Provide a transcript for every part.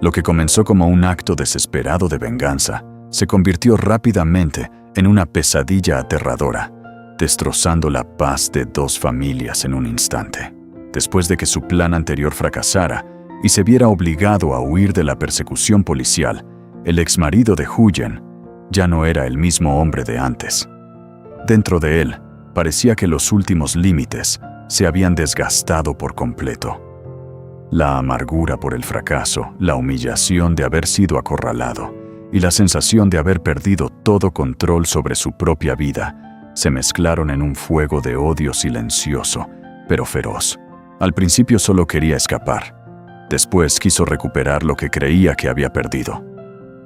Lo que comenzó como un acto desesperado de venganza se convirtió rápidamente en una pesadilla aterradora, destrozando la paz de 2 familias en un instante. Después de que su plan anterior fracasara y se viera obligado a huir de la persecución policial, el exmarido de Huyen ya no era el mismo hombre de antes. Dentro de él, parecía que los últimos límites se habían desgastado por completo. La amargura por el fracaso, la humillación de haber sido acorralado y la sensación de haber perdido todo control sobre su propia vida se mezclaron en un fuego de odio silencioso, pero feroz. Al principio solo quería escapar. Después quiso recuperar lo que creía que había perdido.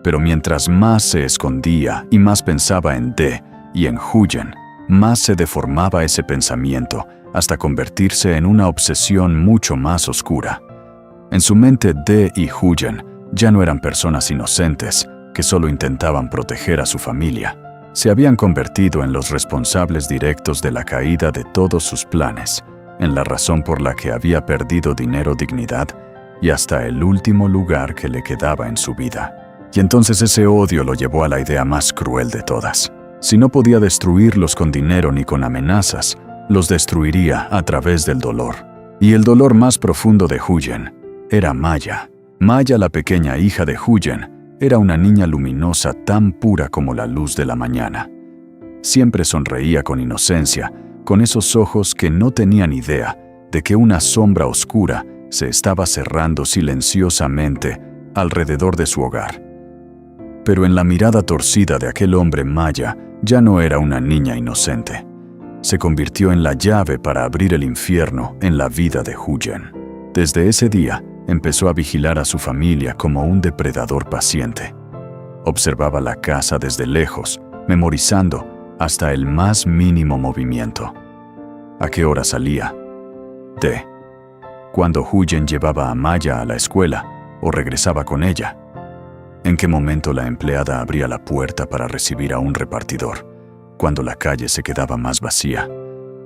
Pero mientras más se escondía y más pensaba en Dae y en Huyen, más se deformaba ese pensamiento hasta convertirse en una obsesión mucho más oscura. En su mente, Dae y Huyen ya no eran personas inocentes que solo intentaban proteger a su familia. Se habían convertido en los responsables directos de la caída de todos sus planes, en la razón por la que había perdido dinero, dignidad y hasta el último lugar que le quedaba en su vida. Y entonces ese odio lo llevó a la idea más cruel de todas. Si no podía destruirlos con dinero ni con amenazas, los destruiría a través del dolor. Y el dolor más profundo de Huyen era Maya. Maya, la pequeña hija de Huyen, era una niña luminosa tan pura como la luz de la mañana. Siempre sonreía con inocencia, con esos ojos que no tenían idea de que una sombra oscura se estaba cerrando silenciosamente alrededor de su hogar. Pero en la mirada torcida de aquel hombre, Maya ya no era una niña inocente. Se convirtió en la llave para abrir el infierno en la vida de Huyen. Desde ese día, empezó a vigilar a su familia como un depredador paciente. Observaba la casa desde lejos, memorizando hasta el más mínimo movimiento. ¿A qué hora salía? Dae. ¿Cuándo Huyen llevaba a Maya a la escuela o regresaba con ella? ¿En qué momento la empleada abría la puerta para recibir a un repartidor? Cuando la calle se quedaba más vacía,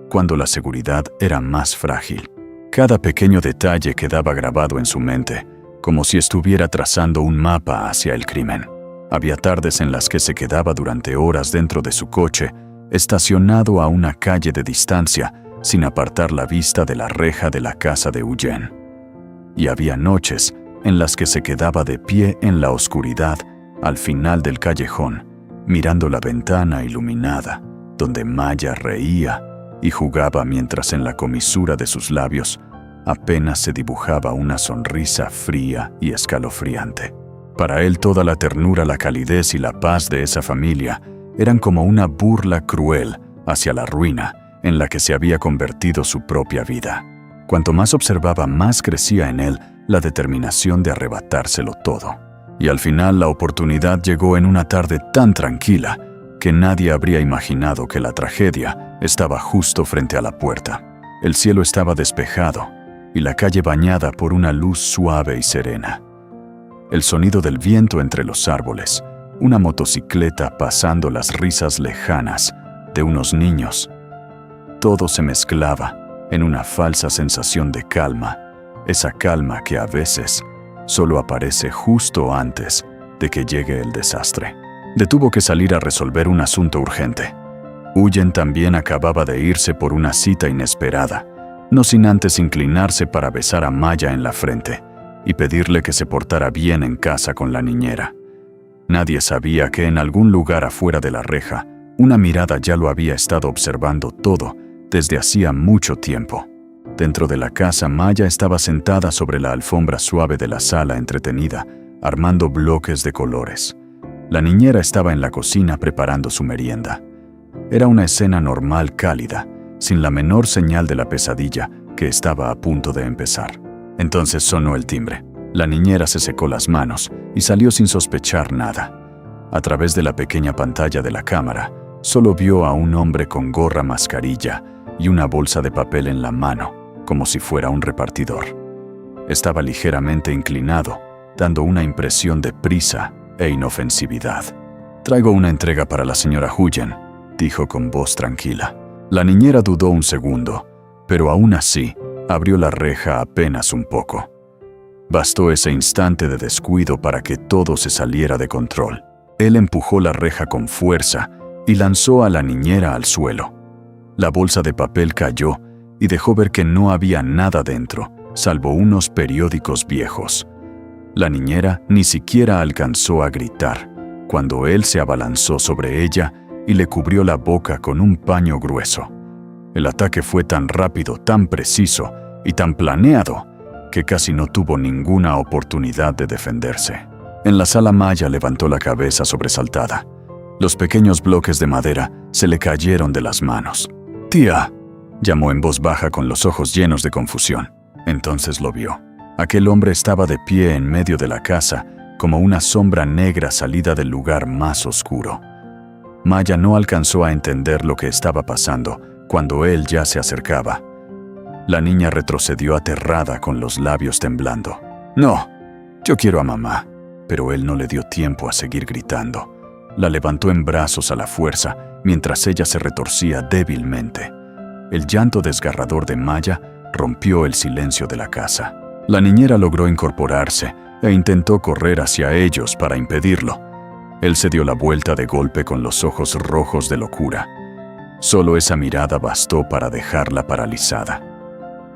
cuando la seguridad era más frágil. Cada pequeño detalle quedaba grabado en su mente, como si estuviera trazando un mapa hacia el crimen. Había tardes en las que se quedaba durante horas dentro de su coche, estacionado a una calle de distancia, sin apartar la vista de la reja de la casa de Huyen. Y había noches en las que se quedaba de pie en la oscuridad, al final del callejón, mirando la ventana iluminada, donde Maya reía y jugaba mientras en la comisura de sus labios apenas se dibujaba una sonrisa fría y escalofriante. Para él toda la ternura, la calidez y la paz de esa familia eran como una burla cruel hacia la ruina en la que se había convertido su propia vida. Cuanto más observaba, más crecía en él la determinación de arrebatárselo todo. Y al final la oportunidad llegó en una tarde tan tranquila que nadie habría imaginado que la tragedia estaba justo frente a la puerta. El cielo estaba despejado y la calle bañada por una luz suave y serena. El sonido del viento entre los árboles, una motocicleta pasando, las risas lejanas de unos niños. Todo se mezclaba en una falsa sensación de calma, esa calma que a veces solo aparece justo antes de que llegue el desastre. Tuvo que salir a resolver un asunto urgente. Huyen también acababa de irse por una cita inesperada, no sin antes inclinarse para besar a Maya en la frente y pedirle que se portara bien en casa con la niñera. Nadie sabía que en algún lugar afuera de la reja, una mirada ya lo había estado observando todo desde hacía mucho tiempo. Dentro de la casa, Maya estaba sentada sobre la alfombra suave de la sala, entretenida, armando bloques de colores. La niñera estaba en la cocina preparando su merienda. Era una escena normal, cálida, sin la menor señal de la pesadilla que estaba a punto de empezar. Entonces sonó el timbre. La niñera se secó las manos y salió sin sospechar nada. A través de la pequeña pantalla de la cámara, solo vio a un hombre con gorra, mascarilla y una bolsa de papel en la mano, como si fuera un repartidor. Estaba ligeramente inclinado, dando una impresión de prisa e inofensividad. «Traigo una entrega para la señora Huyen», dijo con voz tranquila. La niñera dudó un segundo, pero aún así abrió la reja apenas un poco. Bastó ese instante de descuido para que todo se saliera de control. Él empujó la reja con fuerza y lanzó a la niñera al suelo. La bolsa de papel cayó y dejó ver que no había nada dentro, salvo unos periódicos viejos. La niñera ni siquiera alcanzó a gritar cuando él se abalanzó sobre ella y le cubrió la boca con un paño grueso. El ataque fue tan rápido, tan preciso y tan planeado que casi no tuvo ninguna oportunidad de defenderse. En la sala, Maya levantó la cabeza sobresaltada. Los pequeños bloques de madera se le cayeron de las manos. «Tía», llamó en voz baja con los ojos llenos de confusión. Entonces lo vio. Aquel hombre estaba de pie en medio de la casa, como una sombra negra salida del lugar más oscuro. Maya no alcanzó a entender lo que estaba pasando cuando él ya se acercaba. La niña retrocedió aterrada con los labios temblando. «No, yo quiero a mamá». Pero él no le dio tiempo a seguir gritando. La levantó en brazos a la fuerza mientras ella se retorcía débilmente. El llanto desgarrador de Maya rompió el silencio de la casa. La niñera logró incorporarse e intentó correr hacia ellos para impedirlo. Él se dio la vuelta de golpe con los ojos rojos de locura. Solo esa mirada bastó para dejarla paralizada.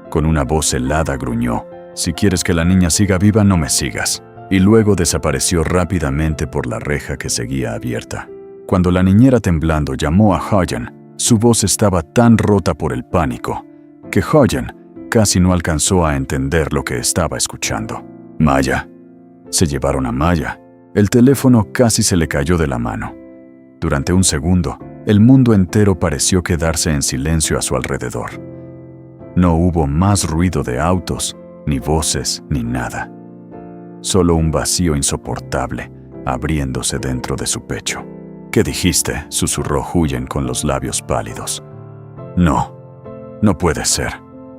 Con una voz helada gruñó: «Si quieres que la niña siga viva, no me sigas». Y luego desapareció rápidamente por la reja que seguía abierta. Cuando la niñera temblando llamó a Hoyan, su voz estaba tan rota por el pánico que Hoyan casi no alcanzó a entender lo que estaba escuchando. «Maya». Se llevaron a Maya. El teléfono casi se le cayó de la mano. Durante un segundo, el mundo entero pareció quedarse en silencio a su alrededor. No hubo más ruido de autos, ni voces, ni nada. Solo un vacío insoportable abriéndose dentro de su pecho. «¿Qué dijiste?», susurró Huyen con los labios pálidos. «No, no puede ser».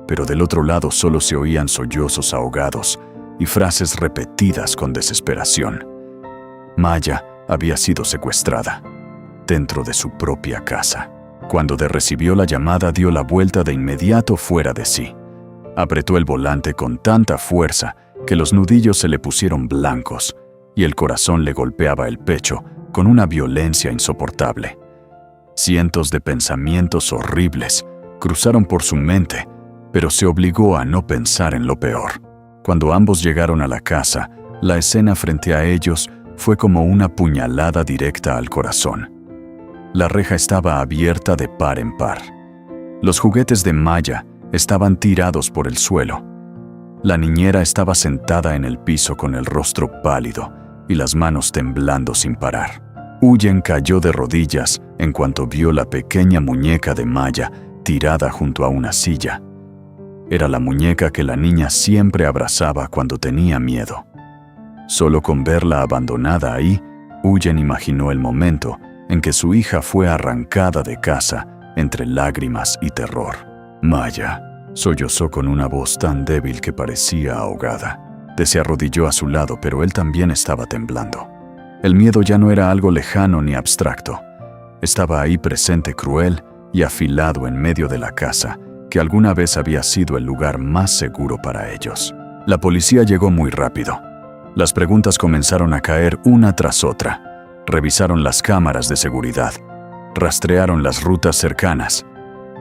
Pero del otro lado solo se oían sollozos ahogados y frases repetidas con desesperación. Maya había sido secuestrada dentro de su propia casa. Cuando recibió la llamada, dio la vuelta de inmediato fuera de sí. Apretó el volante con tanta fuerza que los nudillos se le pusieron blancos y el corazón le golpeaba el pecho con una violencia insoportable. Cientos de pensamientos horribles cruzaron por su mente, pero se obligó a no pensar en lo peor. Cuando ambos llegaron a la casa, la escena frente a ellos fue como una puñalada directa al corazón. La reja estaba abierta de par en par. Los juguetes de Maya estaban tirados por el suelo. La niñera estaba sentada en el piso con el rostro pálido y las manos temblando sin parar. Huyen cayó de rodillas en cuanto vio la pequeña muñeca de Maya tirada junto a una silla. Era la muñeca que la niña siempre abrazaba cuando tenía miedo. Solo con verla abandonada ahí, Huyen imaginó el momento en que su hija fue arrancada de casa entre lágrimas y terror. «Maya», sollozó con una voz tan débil que parecía ahogada. Se arrodilló a su lado, pero él también estaba temblando. El miedo ya no era algo lejano ni abstracto. Estaba ahí presente, cruel y afilado en medio de la casa, que alguna vez había sido el lugar más seguro para ellos. La policía llegó muy rápido. Las preguntas comenzaron a caer una tras otra. Revisaron las cámaras de seguridad. Rastrearon las rutas cercanas.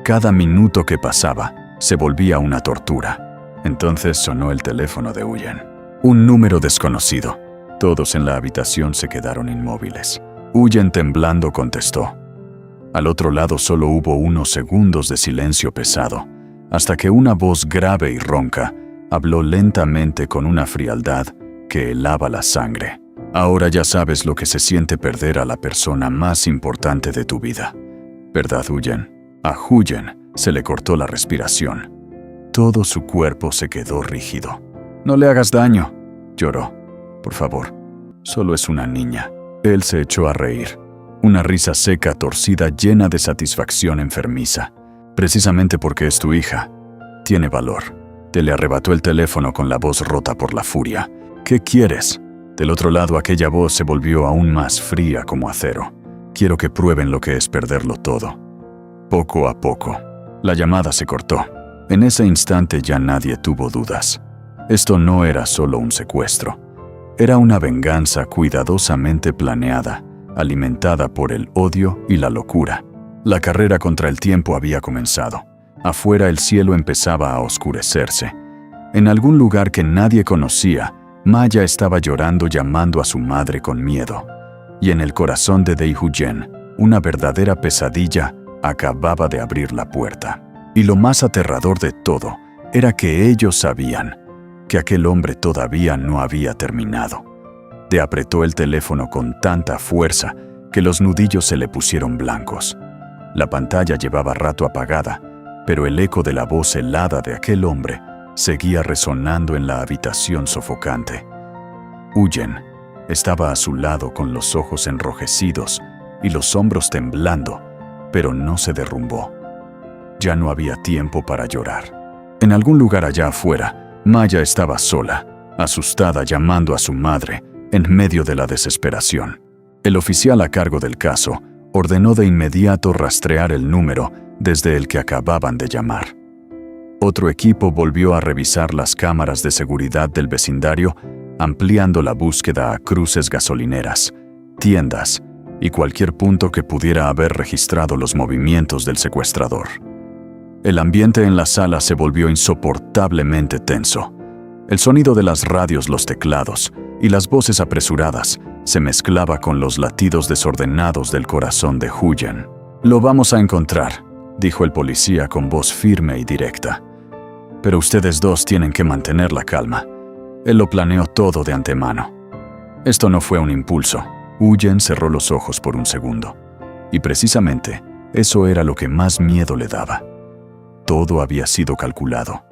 Cada minuto que pasaba se volvía una tortura. Entonces sonó el teléfono de Huyen. Un número desconocido. Todos en la habitación se quedaron inmóviles. Huyen temblando contestó. Al otro lado solo hubo unos segundos de silencio pesado, hasta que una voz grave y ronca habló lentamente con una frialdad que helaba la sangre. «Ahora ya sabes lo que se siente perder a la persona más importante de tu vida, ¿verdad, Huyen?». A Huyen se le cortó la respiración. Todo su cuerpo se quedó rígido. «No le hagas daño», lloró. «Por favor, solo es una niña». Él se echó a reír. Una risa seca, torcida, llena de satisfacción enfermiza. «Precisamente porque es tu hija. Tiene valor». Le arrebató el teléfono con la voz rota por la furia. «¿Qué quieres?». Del otro lado aquella voz se volvió aún más fría como acero. «Quiero que prueben lo que es perderlo todo». Poco a poco, la llamada se cortó. En ese instante ya nadie tuvo dudas. Esto no era solo un secuestro. Era una venganza cuidadosamente planeada, alimentada por el odio y la locura. La carrera contra el tiempo había comenzado. Afuera el cielo empezaba a oscurecerse. En algún lugar que nadie conocía, Maya estaba llorando llamando a su madre con miedo. Y en el corazón de Dae-Hoo-Jin, una verdadera pesadilla acababa de abrir la puerta. Y lo más aterrador de todo era que ellos sabían que aquel hombre todavía no había terminado. Dae apretó el teléfono con tanta fuerza que los nudillos se le pusieron blancos. La pantalla llevaba rato apagada, pero el eco de la voz helada de aquel hombre seguía resonando en la habitación sofocante. Huyen estaba a su lado con los ojos enrojecidos y los hombros temblando, pero no se derrumbó. Ya no había tiempo para llorar. En algún lugar allá afuera, Maya estaba sola, asustada llamando a su madre en medio de la desesperación. El oficial a cargo del caso ordenó de inmediato rastrear el número desde el que acababan de llamar. Otro equipo volvió a revisar las cámaras de seguridad del vecindario, ampliando la búsqueda a cruces gasolineras, tiendas y cualquier punto que pudiera haber registrado los movimientos del secuestrador. El ambiente en la sala se volvió insoportablemente tenso. El sonido de las radios, los teclados y las voces apresuradas se mezclaba con los latidos desordenados del corazón de Huyen. «Lo vamos a encontrar», dijo el policía con voz firme y directa. «Pero ustedes dos tienen que mantener la calma. Él lo planeó todo de antemano. Esto no fue un impulso». Huyen cerró los ojos por un segundo. Y precisamente eso era lo que más miedo le daba. Todo había sido calculado.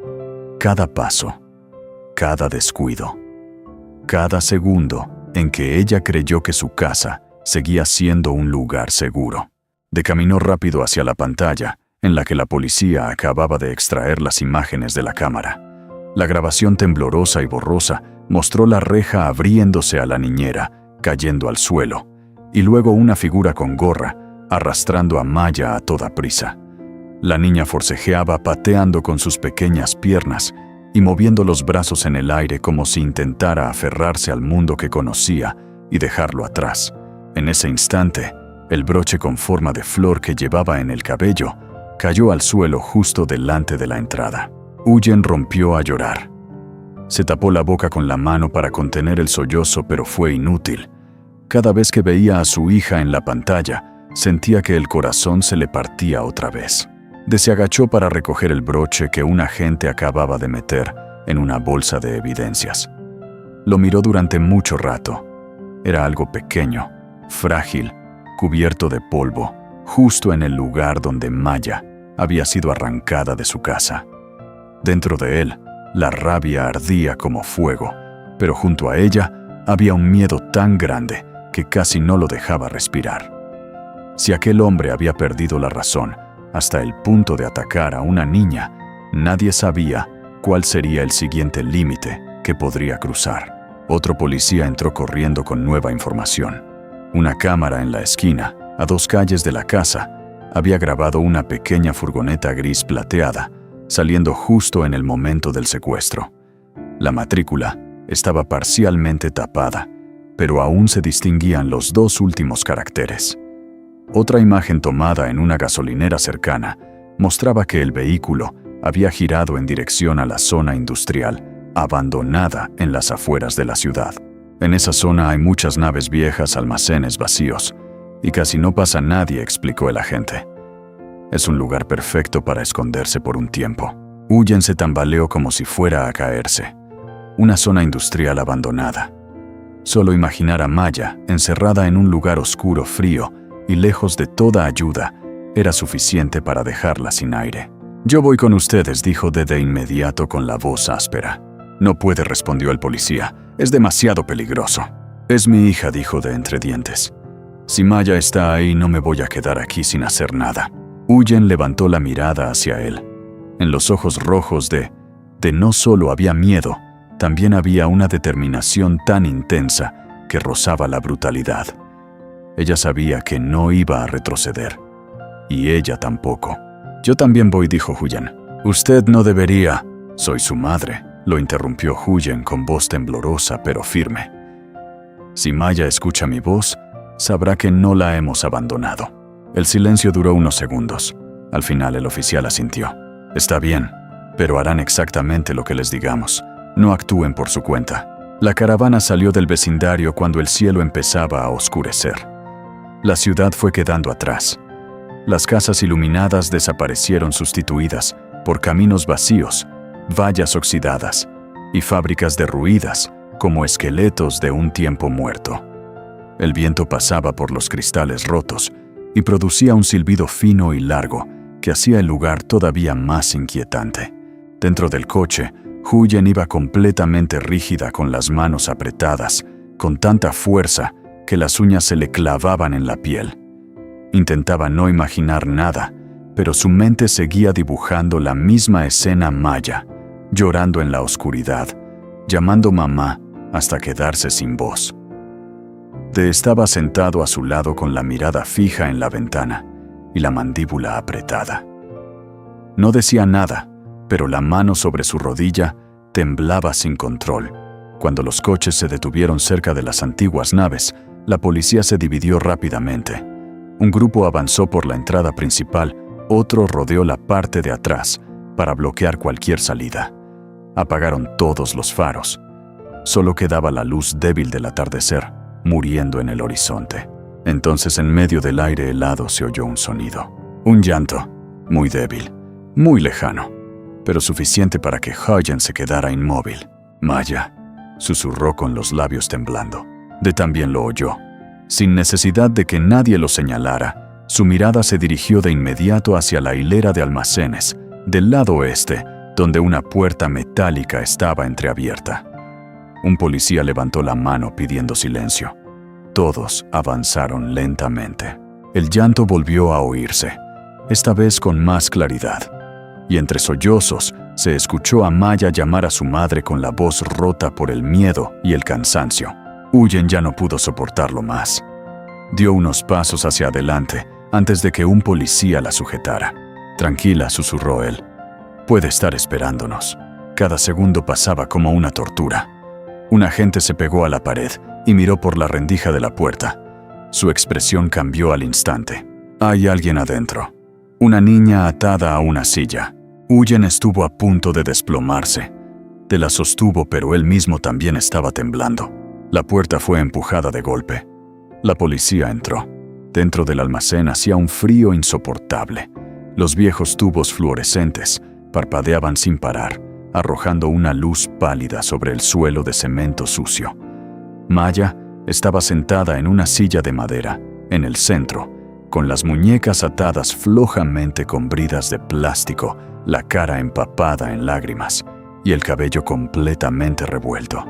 Cada paso, cada descuido, cada segundo en que ella creyó que su casa seguía siendo un lugar seguro. Dae caminó rápido hacia la pantalla en la que la policía acababa de extraer las imágenes de la cámara. La grabación temblorosa y borrosa mostró la reja abriéndose a la niñera, cayendo al suelo, y luego una figura con gorra arrastrando a Maya a toda prisa. La niña forcejeaba pateando con sus pequeñas piernas y moviendo los brazos en el aire como si intentara aferrarse al mundo que conocía y dejarlo atrás. En ese instante, el broche con forma de flor que llevaba en el cabello cayó al suelo justo delante de la entrada. Huyen rompió a llorar. Se tapó la boca con la mano para contener el sollozo, pero fue inútil. Cada vez que veía a su hija en la pantalla, sentía que el corazón se le partía otra vez. Se agachó para recoger el broche que un agente acababa de meter en una bolsa de evidencias. Lo miró durante mucho rato. Era algo pequeño, frágil, cubierto de polvo, justo en el lugar donde Maya había sido arrancada de su casa. Dentro de él, la rabia ardía como fuego, pero junto a ella había un miedo tan grande que casi no lo dejaba respirar. Si aquel hombre había perdido la razón hasta el punto de atacar a una niña, nadie sabía cuál sería el siguiente límite que podría cruzar. Otro policía entró corriendo con nueva información. Una cámara en la esquina, a 2 calles de la casa, había grabado una pequeña furgoneta gris plateada, saliendo justo en el momento del secuestro. La matrícula estaba parcialmente tapada, pero aún se distinguían los 2 últimos caracteres. Otra imagen tomada en una gasolinera cercana mostraba que el vehículo había girado en dirección a la zona industrial, abandonada en las afueras de la ciudad. En esa zona hay muchas naves viejas, almacenes vacíos, y casi no pasa nadie, explicó el agente. Es un lugar perfecto para esconderse por un tiempo. Huyen se tambaleó como si fuera a caerse. Una zona industrial abandonada. Solo imaginar a Maya encerrada en un lugar oscuro, frío y lejos de toda ayuda era suficiente para dejarla sin aire. «Yo voy con ustedes», dijo de inmediato con la voz áspera. «No puede», respondió el policía. «Es demasiado peligroso». «Es mi hija», dijo de entre dientes. «Si Maya está ahí, no me voy a quedar aquí sin hacer nada». Huyen levantó la mirada hacia él. En los ojos rojos de no solo había miedo, también había una determinación tan intensa que rozaba la brutalidad. Ella sabía que no iba a retroceder. Y ella tampoco. «Yo también voy», dijo Huyen. «Usted no debería». «Soy su madre», lo interrumpió Huyen con voz temblorosa pero firme. Si Maya escucha mi voz, sabrá que no la hemos abandonado. El silencio duró unos segundos. Al final el oficial asintió. Está bien, pero harán exactamente lo que les digamos. No actúen por su cuenta. La caravana salió del vecindario cuando el cielo empezaba a oscurecer. La ciudad fue quedando atrás. Las casas iluminadas desaparecieron sustituidas por caminos vacíos, vallas oxidadas y fábricas derruidas como esqueletos de un tiempo muerto. El viento pasaba por los cristales rotos y producía un silbido fino y largo que hacía el lugar todavía más inquietante. Dentro del coche, Huyen iba completamente rígida con las manos apretadas, con tanta fuerza que las uñas se le clavaban en la piel. Intentaba no imaginar nada, pero su mente seguía dibujando la misma escena Maya, llorando en la oscuridad, llamando mamá hasta quedarse sin voz. De estaba sentado a su lado con la mirada fija en la ventana y la mandíbula apretada. No decía nada, pero la mano sobre su rodilla temblaba sin control. Cuando los coches se detuvieron cerca de las antiguas naves, la policía se dividió rápidamente. Un grupo avanzó por la entrada principal, otro rodeó la parte de atrás para bloquear cualquier salida. Apagaron todos los faros. Solo quedaba la luz débil del atardecer, muriendo en el horizonte. Entonces, en medio del aire helado se oyó un sonido. Un llanto, muy débil, muy lejano, pero suficiente para que Huyen se quedara inmóvil. Maya, susurró con los labios temblando. De también lo oyó. Sin necesidad de que nadie lo señalara, su mirada se dirigió de inmediato hacia la hilera de almacenes, del lado oeste, donde una puerta metálica estaba entreabierta. Un policía levantó la mano pidiendo silencio. Todos avanzaron lentamente. El llanto volvió a oírse, esta vez con más claridad, y entre sollozos se escuchó a Maya llamar a su madre con la voz rota por el miedo y el cansancio. Huyen ya no pudo soportarlo más. Dio unos pasos hacia adelante antes de que un policía la sujetara. Tranquila, susurró él. Puede estar esperándonos. Cada segundo pasaba como una tortura. Un agente se pegó a la pared y miró por la rendija de la puerta. Su expresión cambió al instante. Hay alguien adentro. Una niña atada a una silla. Huyen estuvo a punto de desplomarse. Te la sostuvo, pero él mismo también estaba temblando. La puerta fue empujada de golpe. La policía entró. Dentro del almacén hacía un frío insoportable. Los viejos tubos fluorescentes parpadeaban sin parar, arrojando una luz pálida sobre el suelo de cemento sucio. Maya estaba sentada en una silla de madera, en el centro, con las muñecas atadas flojamente con bridas de plástico, la cara empapada en lágrimas y el cabello completamente revuelto.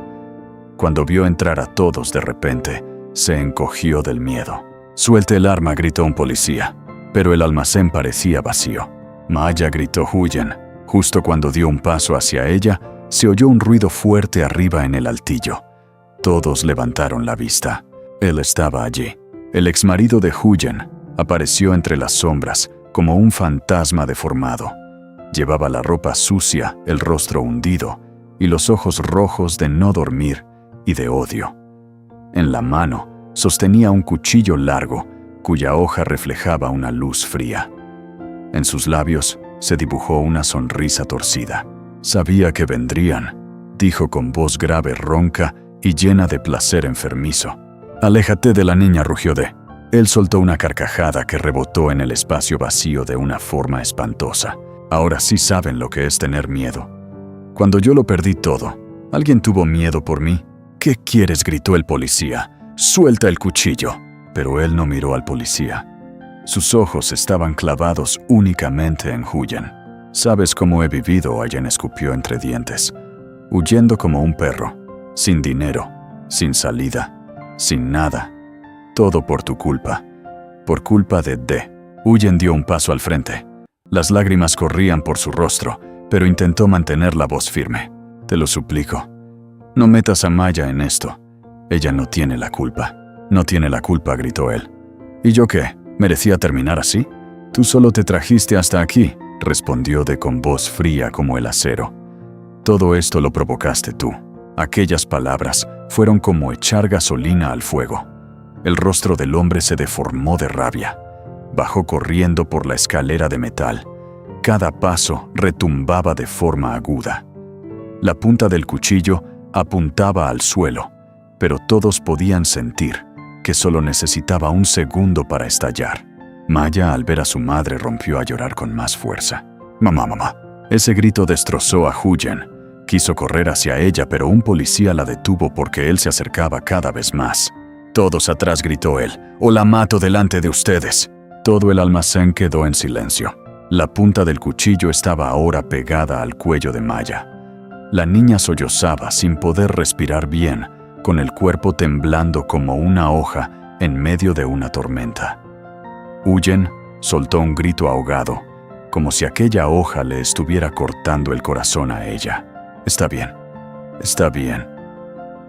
Cuando vio entrar a todos de repente, se encogió del miedo. «Suelte el arma», gritó un policía, pero el almacén parecía vacío. «Maya», gritó Huyen. Justo cuando dio un paso hacia ella, se oyó un ruido fuerte arriba en el altillo. Todos levantaron la vista. Él estaba allí. El exmarido de Huyen apareció entre las sombras, como un fantasma deformado. Llevaba la ropa sucia, el rostro hundido, y los ojos rojos de no dormir y de odio. En la mano sostenía un cuchillo largo, cuya hoja reflejaba una luz fría. En sus labios se dibujó una sonrisa torcida. «Sabía que vendrían», dijo con voz grave, ronca y llena de placer enfermizo. «Aléjate de la niña», rugió D. Él soltó una carcajada que rebotó en el espacio vacío de una forma espantosa. «Ahora sí saben lo que es tener miedo. Cuando yo lo perdí todo, ¿alguien tuvo miedo por mí?» «¿Qué quieres?», gritó el policía. «Suelta el cuchillo». Pero él no miró al policía. Sus ojos estaban clavados únicamente en Huyen. «Sabes cómo he vivido», Huyen escupió entre dientes. «Huyendo como un perro, sin dinero, sin salida, sin nada. Todo por tu culpa. Por culpa de D». Huyen dio un paso al frente. Las lágrimas corrían por su rostro, pero intentó mantener la voz firme. «Te lo suplico. No metas a Maya en esto. Ella no tiene la culpa». «No tiene la culpa», gritó él. «¿Y yo qué? ¿Merecía terminar así?» «Tú solo te trajiste hasta aquí», respondió D con voz fría como el acero. Todo esto lo provocaste tú. Aquellas palabras fueron como echar gasolina al fuego. El rostro del hombre se deformó de rabia. Bajó corriendo por la escalera de metal. Cada paso retumbaba de forma aguda. La punta del cuchillo apuntaba al suelo, pero todos podían sentir que solo necesitaba un segundo para estallar. Maya, al ver a su madre, rompió a llorar con más fuerza. «Mamá, mamá». Ese grito destrozó a Huyen. Quiso correr hacia ella, pero un policía la detuvo porque él se acercaba cada vez más. «Todos atrás», gritó él, «o la mato delante de ustedes». Todo el almacén quedó en silencio. La punta del cuchillo estaba ahora pegada al cuello de Maya. La niña sollozaba sin poder respirar bien, con el cuerpo temblando como una hoja en medio de una tormenta. Huyen soltó un grito ahogado, como si aquella hoja le estuviera cortando el corazón a ella. Está bien,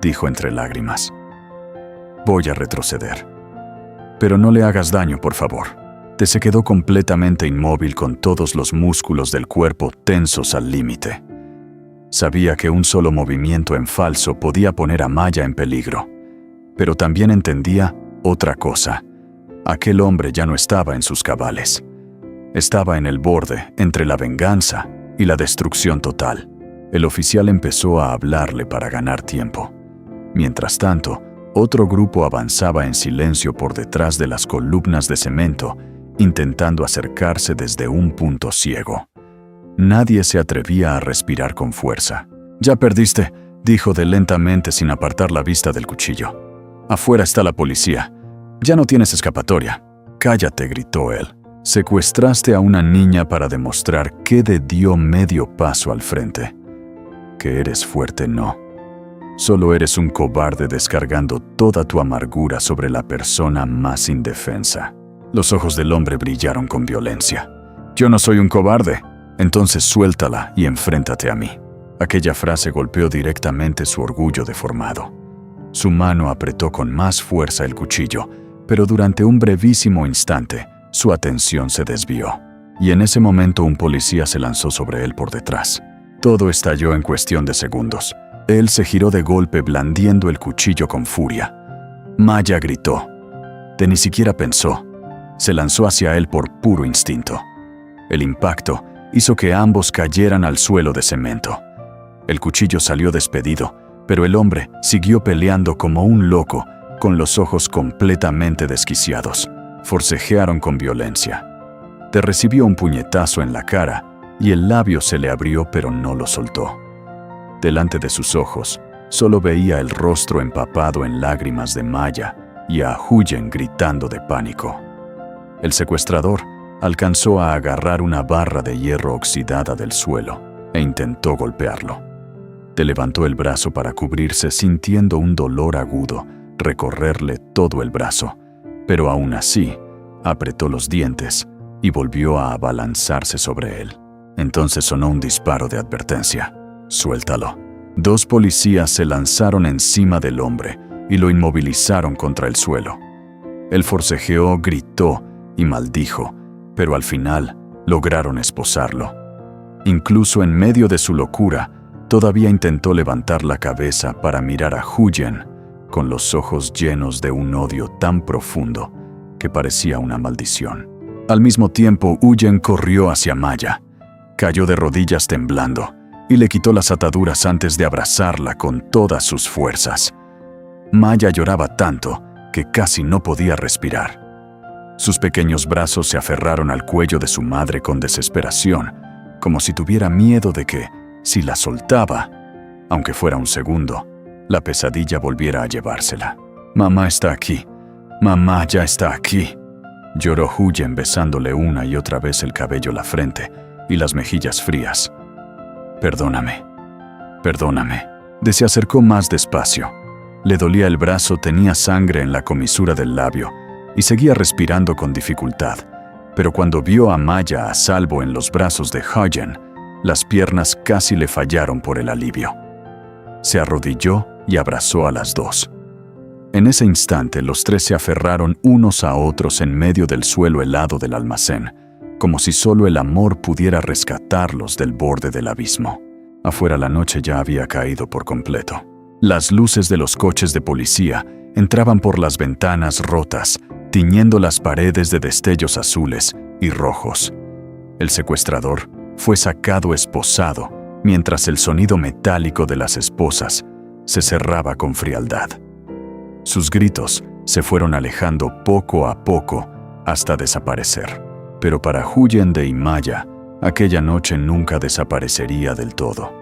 dijo entre lágrimas. Voy a retroceder. Pero no le hagas daño, por favor. Se quedó completamente inmóvil con todos los músculos del cuerpo tensos al límite. Sabía que un solo movimiento en falso podía poner a Maya en peligro, pero también entendía otra cosa. Aquel hombre ya no estaba en sus cabales. Estaba en el borde entre la venganza y la destrucción total. El oficial empezó a hablarle para ganar tiempo. Mientras tanto, otro grupo avanzaba en silencio por detrás de las columnas de cemento, intentando acercarse desde un punto ciego. Nadie se atrevía a respirar con fuerza. «Ya perdiste», dijo lentamente sin apartar la vista del cuchillo. «Afuera está la policía. Ya no tienes escapatoria». «Cállate», gritó él. «Secuestraste a una niña para demostrar que dio medio paso al frente. Que eres fuerte, no. Solo eres un cobarde descargando toda tu amargura sobre la persona más indefensa». Los ojos del hombre brillaron con violencia. «Yo no soy un cobarde. Entonces suéltala y enfréntate a mí». Aquella frase golpeó directamente su orgullo deformado. Su mano apretó con más fuerza el cuchillo, pero durante un brevísimo instante, su atención se desvió. Y en ese momento un policía se lanzó sobre él por detrás. Todo estalló en cuestión de segundos. Él se giró de golpe blandiendo el cuchillo con furia. Maya gritó. Ni siquiera pensó. Se lanzó hacia él por puro instinto. El impacto hizo que ambos cayeran al suelo de cemento. El cuchillo salió despedido, pero el hombre siguió peleando como un loco, con los ojos completamente desquiciados. Forcejearon con violencia. Recibió un puñetazo en la cara y el labio se le abrió, pero no lo soltó. Delante de sus ojos, solo veía el rostro empapado en lágrimas de Maya y a Huyen gritando de pánico. El secuestrador alcanzó a agarrar una barra de hierro oxidada del suelo e intentó golpearlo. Levantó el brazo para cubrirse, sintiendo un dolor agudo recorrerle todo el brazo, pero aún así apretó los dientes y volvió a abalanzarse sobre él. Entonces sonó un disparo de advertencia. «Suéltalo». 2 policías se lanzaron encima del hombre y lo inmovilizaron contra el suelo. Él forcejeó, gritó y maldijo, pero al final lograron esposarlo. Incluso en medio de su locura, todavía intentó levantar la cabeza para mirar a Huyen, con los ojos llenos de un odio tan profundo que parecía una maldición. Al mismo tiempo, Huyen corrió hacia Maya. Cayó de rodillas temblando y le quitó las ataduras antes de abrazarla con todas sus fuerzas. Maya lloraba tanto que casi no podía respirar. Sus pequeños brazos se aferraron al cuello de su madre con desesperación, como si tuviera miedo de que, si la soltaba, aunque fuera un segundo, la pesadilla volviera a llevársela. «Mamá está aquí. Mamá ya está aquí», lloró Huyen besándole una y otra vez el cabello, la frente y las mejillas frías. «Perdóname. Perdóname». Se acercó más despacio. Le dolía el brazo, tenía sangre en la comisura del labio y seguía respirando con dificultad. Pero cuando vio a Maya a salvo en los brazos de Huyen, las piernas casi le fallaron por el alivio. Se arrodilló y abrazó a las 2. En ese instante, los 3 se aferraron unos a otros en medio del suelo helado del almacén, como si solo el amor pudiera rescatarlos del borde del abismo. Afuera la noche ya había caído por completo. Las luces de los coches de policía entraban por las ventanas rotas, tiñendo las paredes de destellos azules y rojos. El secuestrador fue sacado esposado, mientras el sonido metálico de las esposas se cerraba con frialdad. Sus gritos se fueron alejando poco a poco hasta desaparecer. Pero para Huyende y Maya, aquella noche nunca desaparecería del todo.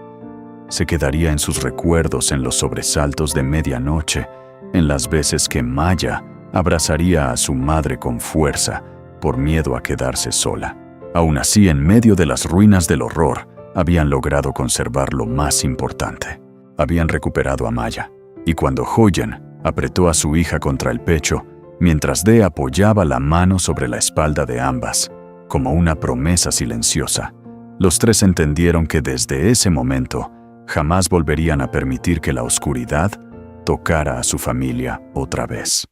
Se quedaría en sus recuerdos, en los sobresaltos de medianoche, en las veces que Maya abrazaría a su madre con fuerza por miedo a quedarse sola. Aún así, en medio de las ruinas del horror, habían logrado conservar lo más importante. Habían recuperado a Maya, y cuando Hoyen apretó a su hija contra el pecho, mientras Dee apoyaba la mano sobre la espalda de ambas, como una promesa silenciosa, los tres entendieron que desde ese momento jamás volverían a permitir que la oscuridad tocara a su familia otra vez.